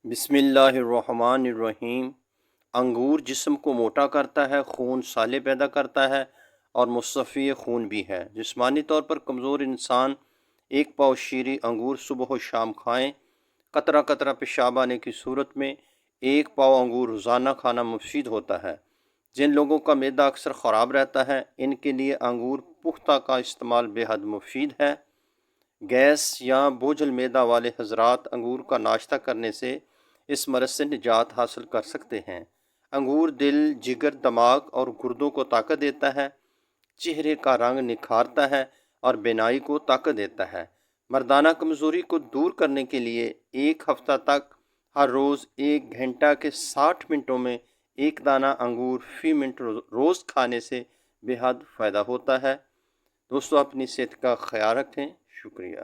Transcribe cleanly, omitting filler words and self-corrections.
بسم اللہ الرحمن الرحیم۔ انگور جسم کو موٹا کرتا ہے، خون سالے پیدا کرتا ہے اور مصفی خون بھی ہے۔ جسمانی طور پر کمزور انسان ایک پاؤ شیریں انگور صبح و شام کھائیں۔ قطرہ قطرہ پیشاب آنے کی صورت میں ایک پاؤ انگور روزانہ کھانا مفید ہوتا ہے۔ جن لوگوں کا معدہ اکثر خراب رہتا ہے ان کے لیے انگور پختہ کا استعمال بے حد مفید ہے۔ گیس یا بوجھل معدہ والے حضرات انگور کا ناشتہ کرنے سے اس مرض سے نجات حاصل کر سکتے ہیں۔ انگور دل، جگر، دماغ اور گردوں کو طاقت دیتا ہے، چہرے کا رنگ نکھارتا ہے اور بینائی کو طاقت دیتا ہے۔ مردانہ کمزوری کو دور کرنے کے لیے ایک ہفتہ تک ہر روز 1 گھنٹہ کے 60 منٹوں میں ایک دانہ انگور فی منٹ روز کھانے سے بے حد فائدہ ہوتا ہے۔ دوستو اپنی صحت کا خیال رکھیں۔ شکریہ۔